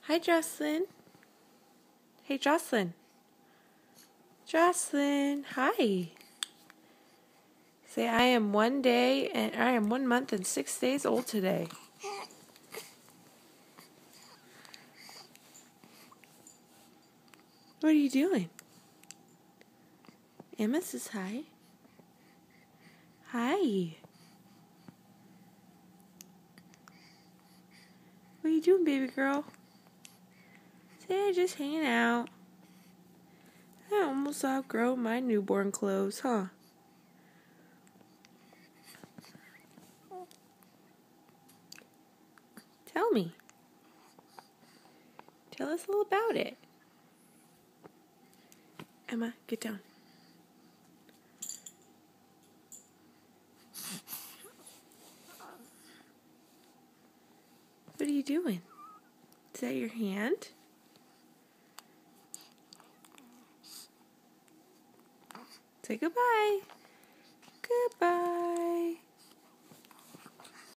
Hi, Jocelyn. Hey, Jocelyn. Jocelyn, hi. Say, I am 1 day and I am 1 month and 6 days old today. What are you doing? Emma says hi. Hi. What are you doing, baby girl? Say, just hanging out. I almost outgrow my newborn clothes, huh? Tell me. Tell us a little about it. Emma, get down. What are you doing? Is that your hand? Say goodbye.